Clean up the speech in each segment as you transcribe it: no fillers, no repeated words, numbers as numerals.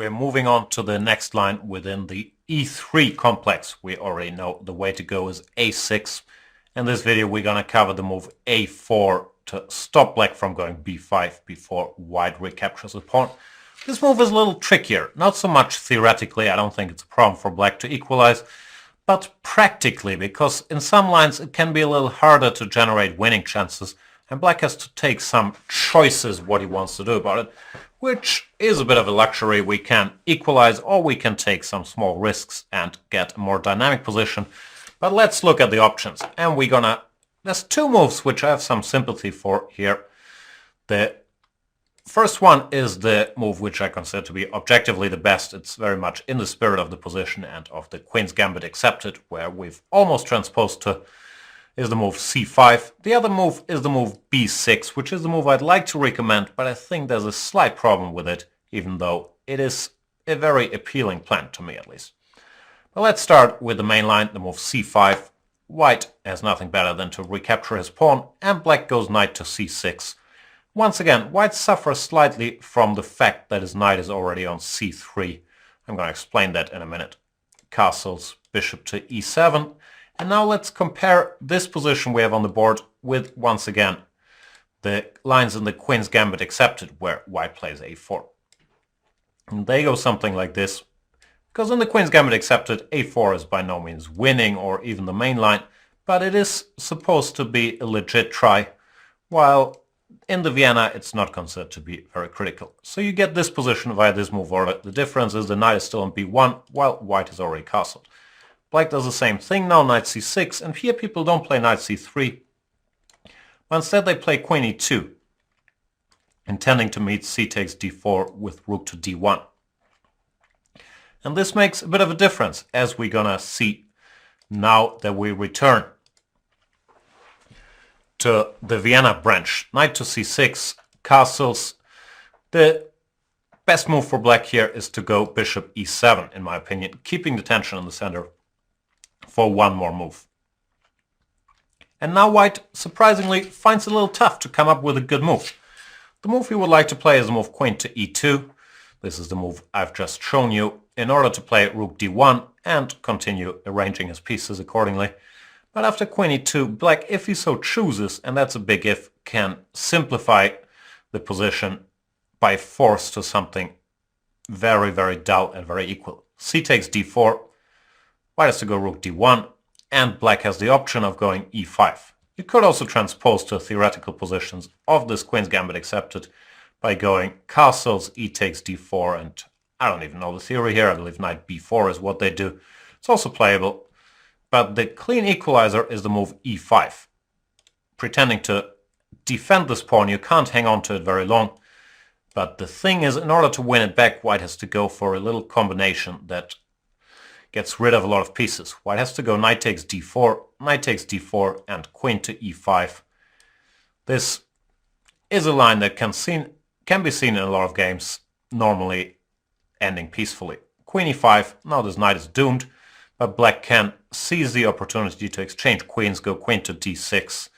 we're moving on to the next line within the E3 complex. We already know the way to go is A6. In this video we're going to cover the move A4 to stop black from going B5 before white recaptures the pawn. This move is a little trickier, not so much theoretically, I don't think it's a problem for black to equalize, but practically, because in some lines it can be a little harder to generate winning chances, and black has to take some choices what he wants to do about it, which is a bit of a luxury. We can equalize or we can take some small risks and get a more dynamic position. But let's look at the options, and there's two moves which I have some sympathy for here. The first one is the move which I consider to be objectively the best. It's very much in the spirit of the position and of the Queen's Gambit accepted, where we've almost transposed to, is the move C5. The other move is the move B6, which is the move I'd like to recommend, but I think there's a slight problem with it, even though it is a very appealing plan to me at least. But let's start with the main line, the move C5. White has nothing better than to recapture his pawn, and black goes knight to C6. Once again, white suffers slightly from the fact that his knight is already on C3. I'm going to explain that in a minute. Castles, bishop to E7. And now let's compare this position we have on the board with, once again, the lines in the Queen's Gambit accepted, where white plays A4. And they go something like this. Because in the Queen's Gambit accepted, A4 is by no means winning or even the main line, but it is supposed to be a legit try, while in the Vienna it's not considered to be very critical. So you get this position via this move order. The difference is the knight is still on B1, while white is already castled. Black does the same thing now, knight C6, and here people don't play knight C3, but instead they play queen E2, intending to meet c takes D4 with rook to D1. And this makes a bit of a difference, as we're gonna see now that we return to the Vienna branch. Knight to C6, castles. The best move for black here is to go bishop E7, in my opinion, keeping the tension in the center for one more move. And now white, surprisingly, finds it a little tough to come up with a good move. The move he would like to play is the move queen to E2. This is the move I've just shown you, in order to play rook D1 and continue arranging his pieces accordingly. But after queen E2, black, if he so chooses, and that's a big if, can simplify the position by force to something very, very dull and very equal. C takes D4, white has to go rook D1, and black has the option of going E5. You could also transpose to theoretical positions of this Queen's Gambit accepted by going castles, E takes D4, and I don't even know the theory here, I believe knight B4 is what they do. It's also playable, but the clean equalizer is the move E5. Pretending to defend this pawn, you can't hang on to it very long, but the thing is, in order to win it back, white has to go for a little combination that gets rid of a lot of pieces. White has to go knight takes D4, and queen to E5. This is a line that can be seen in a lot of games, normally ending peacefully. Queen E5, now this knight is doomed, but black can seize the opportunity to exchange queens, go queen to D6,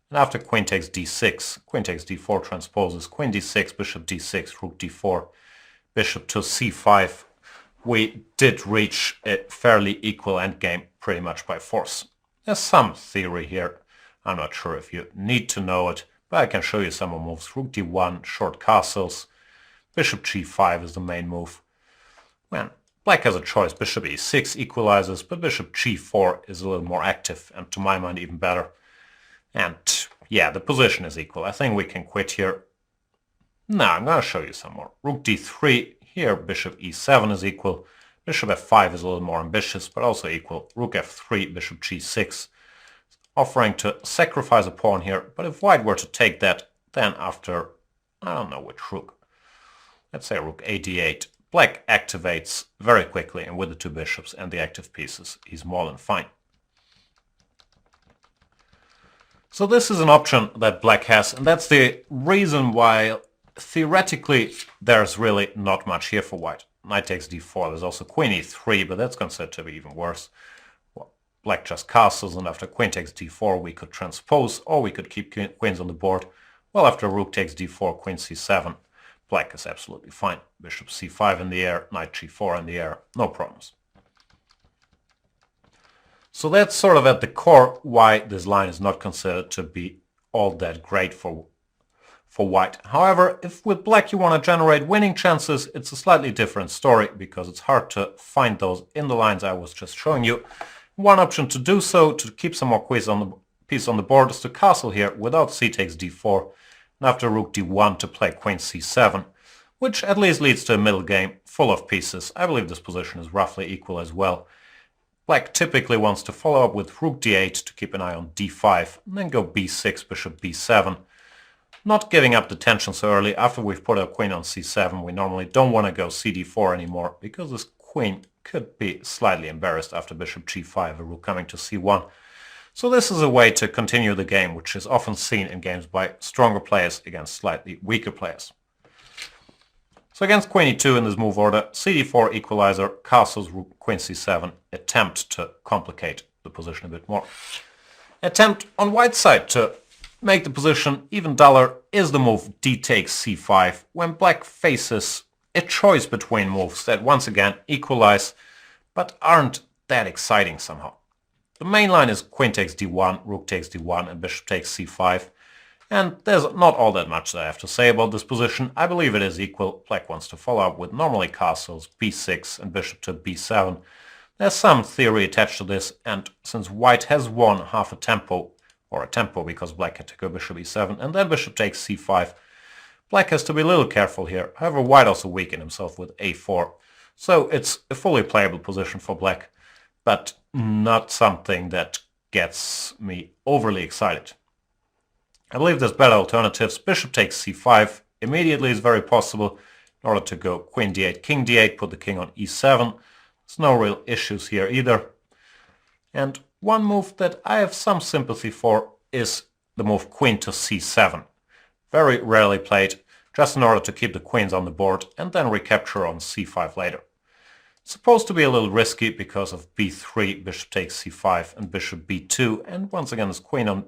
and after queen takes D6, queen takes D4 transposes, queen D6, bishop D6, rook D4, bishop to C5. We did reach a fairly equal endgame pretty much by force. There's some theory here, I'm not sure if you need to know it, but I can show you some more moves. Rook D1, short castles, bishop G5 is the main move. When black has a choice, bishop E6 equalizes, but bishop G4 is a little more active, and to my mind even better. And yeah, the position is equal. I think we can quit here. No, I'm going to show you some more. Rook D3, here bishop E7 is equal. Bishop F5 is a little more ambitious, but also equal. Rook F3, bishop G6. Offering to sacrifice a pawn here, but if white were to take that, then after, I don't know which rook, let's say rook A8, black activates very quickly, and with the two bishops and the active pieces, he's more than fine. So this is an option that black has, and that's the reason why theoretically there's really not much here for white. Knight takes D4, there's also queen E3, but that's considered to be even worse. Black just castles, and after queen takes D4 we could transpose, or we could keep queens on the board. Well, after rook takes D4, queen C7, black is absolutely fine. Bishop c5 in the air, knight g4 in the air, no problems. So that's sort of at the core why this line is not considered to be all that great for white. However, if with black you want to generate winning chances, it's a slightly different story because it's hard to find those in the lines I was just showing you. One option to do so, to keep some more piece on the board, is to castle here without c takes d4, and after rook d1 to play queen c7, which at least leads to a middle game full of pieces. I believe this position is roughly equal as well. Black typically wants to follow up with rook d8 to keep an eye on d5, and then go b6, bishop b7. Not giving up the tension so early. After we've put our queen on c7, we normally don't want to go cd4 anymore, because this queen could be slightly embarrassed after bishop g5, a rook coming to c1. So this is a way to continue the game, which is often seen in games by stronger players against slightly weaker players. So against queen e2 in this move order, cd4, equalizer, castles, rook, queen c7, attempt to complicate the position a bit more. Attempt on white's side to make the position even duller is the move d takes c5, when black faces a choice between moves that once again equalize, but aren't that exciting somehow. The main line is queen takes d1, rook takes d1, and bishop takes c5. And there's not all that much that I have to say about this position. I believe it is equal. Black wants to follow up with normally castles, b6 and bishop to b7. There's some theory attached to this, and since white has won half a tempo, or a tempo because black had to go bishop e7, and then bishop takes c5, black has to be a little careful here. However, white also weakened himself with a4. So it's a fully playable position for black, but not something that gets me overly excited. I believe there's better alternatives. Bishop takes c5 immediately is very possible in order to go queen d8, king d8, put the king on e7. There's no real issues here either. And one move that I have some sympathy for is the move queen to c7. Very rarely played, just in order to keep the queens on the board and then recapture on c5 later. Supposed to be a little risky because of b3, bishop takes c5, and bishop b2, and once again this queen on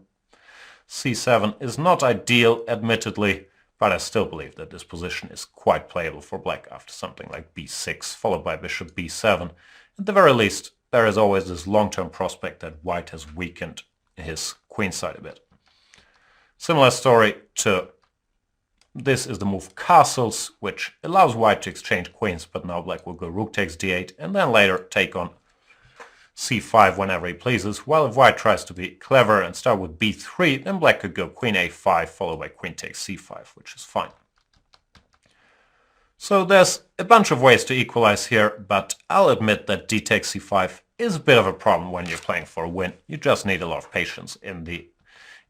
c7 is not ideal, admittedly, but I still believe that this position is quite playable for black after something like b6, followed by bishop b7. At the very least, there is always this long-term prospect that white has weakened his queen side a bit. Similar story to this is the move castles, which allows white to exchange queens, but now black will go rook takes d8 and then later take on c5 whenever he pleases, while if white tries to be clever and start with b3, then black could go queen a5 followed by queen takes c5, which is fine. So there's a bunch of ways to equalize here, but I'll admit that d takes c5 is a bit of a problem when you're playing for a win. You just need a lot of patience in the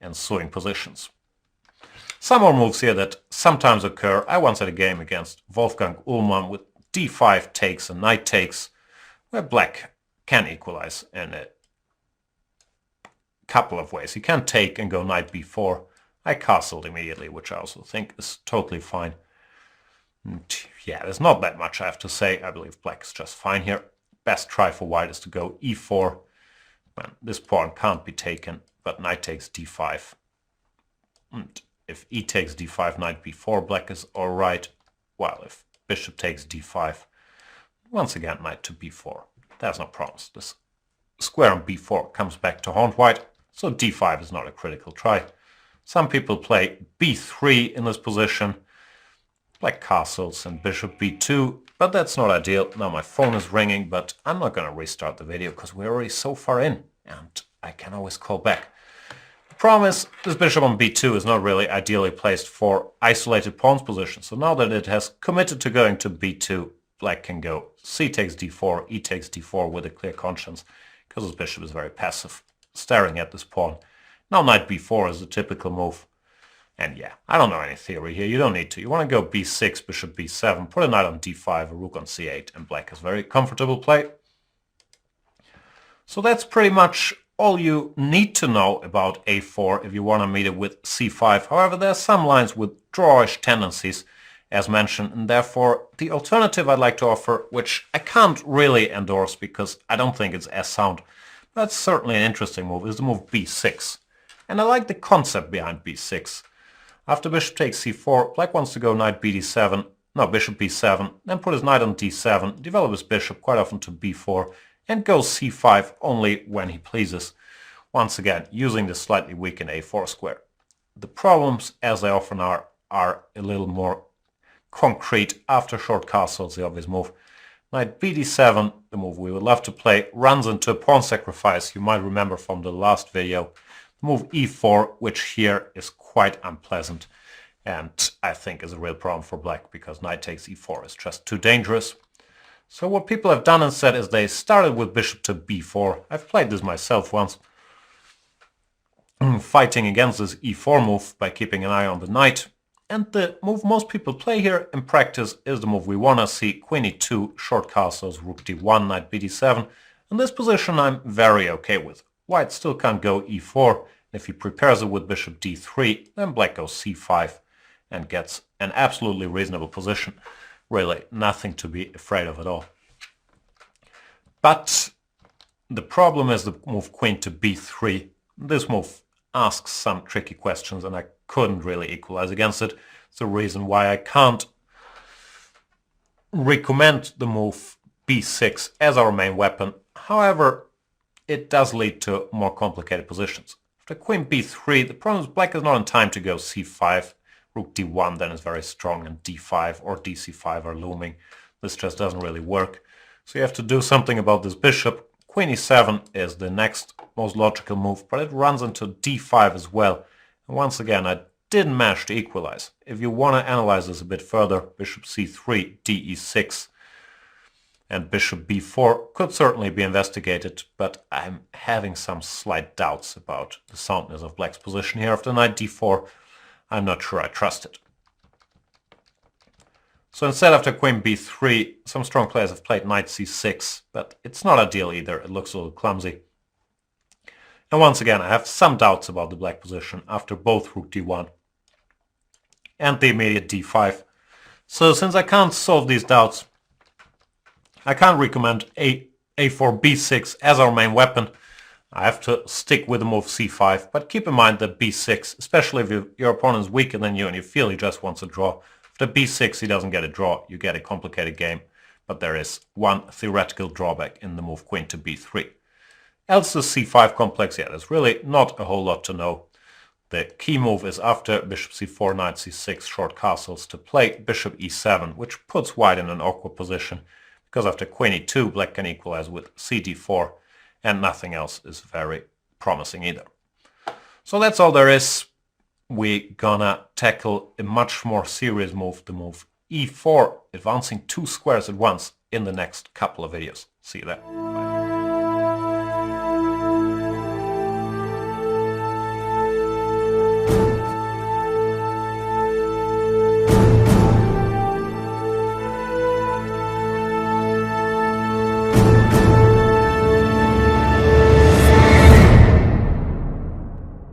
ensuing positions. Some more moves here that sometimes occur. I once had a game against Wolfgang Ullmann with d5 takes and knight takes, where black can equalize in a couple of ways. He can take and go knight b4. I castled immediately, which I also think is totally fine. And yeah, there's not that much I have to say. I believe black is just fine here. Best try for white is to go e4. Well, this pawn can't be taken, but knight takes d5. And if e takes d5, knight b4, black is alright. While if bishop takes d5, once again knight to b4. There's no problems. This square on b4 comes back to haunt white, so d5 is not a critical try. Some people play b3 in this position, like castles and bishop b2, but that's not ideal. Now my phone is ringing, but I'm not going to restart the video because we're already so far in, and I can always call back. The problem is, this bishop on b2 is not really ideally placed for isolated pawns position, so now that it has committed to going to b2, black can go c takes d4, e takes d4 with a clear conscience, because his bishop is very passive, staring at this pawn. Now knight b4 is a typical move. And yeah, I don't know any theory here, you don't need to. You want to go b6, bishop b7, put a knight on d5, a rook on c8, and black has very comfortable play. So that's pretty much all you need to know about a4 if you want to meet it with c5. However, there are some lines with drawish tendencies, as mentioned, and therefore the alternative I'd like to offer, which I can't really endorse because I don't think it's as sound, but it's certainly an interesting move, is the move b6. And I like the concept behind b6. After bishop takes c4, black wants to go knight bd7, no, bishop b7, then put his knight on d7, develop his bishop quite often to b4, and go c5 only when he pleases. Once again, using the slightly weakened a4 square. The problems, as they often are a little more concrete. After short castles, the obvious move. Knight bd7, the move we would love to play, runs into a pawn sacrifice. You might remember from the last video. The move e4, which here is quite unpleasant, and I think is a real problem for black, because knight takes e4 is just too dangerous. So what people have done instead is they started with bishop to b4. I've played this myself once, fighting against this e4 move by keeping an eye on the knight. And the move most people play here in practice is the move we want to see, queen e2, short castles, rook d1, knight bd7. In this position I'm very okay with. White still can't go e4, and if he prepares it with bishop d3, then black goes c5 and gets an absolutely reasonable position. Really nothing to be afraid of at all. But the problem is the move queen to b3. This move asks some tricky questions, and I couldn't really equalize against it. It's the reason why I can't recommend the move b6 as our main weapon. However, it does lead to more complicated positions. After queen b3, the problem is black is not in time to go c5. Rook d1 then is very strong, and d5 or dc5 are looming. This just doesn't really work. So you have to do something about this bishop. Queen e7 is the next most logical move, but it runs into d5 as well. And once again, I didn't manage to equalize. If you want to analyze this a bit further, bishop c3, de6, and bishop b4 could certainly be investigated, but I'm having some slight doubts about the soundness of black's position here. After knight d4, I'm not sure I trust it. So instead, after queen b3, some strong players have played knight c6, but it's not ideal either. It looks a little clumsy. And once again, I have some doubts about the black position after both rook d1 and the immediate d5. So since I can't solve these doubts, I can't recommend a4 b6 as our main weapon. I have to stick with the move c5, but keep in mind that b6, especially if your opponent is weaker than you and you feel he just wants a draw, after b6 he doesn't get a draw, you get a complicated game, but there is one theoretical drawback in the move queen to b3. Else the c5 complex, yeah, there's really not a whole lot to know. The key move is after bishop c4, knight c6, short castles, to play bishop e7, which puts white in an awkward position, because after queen e2 black can equalize with cd4, and nothing else is very promising either. So that's all there is. We're gonna tackle a much more serious move, the move e4, advancing 2 squares at once, in the next couple of videos. See you there.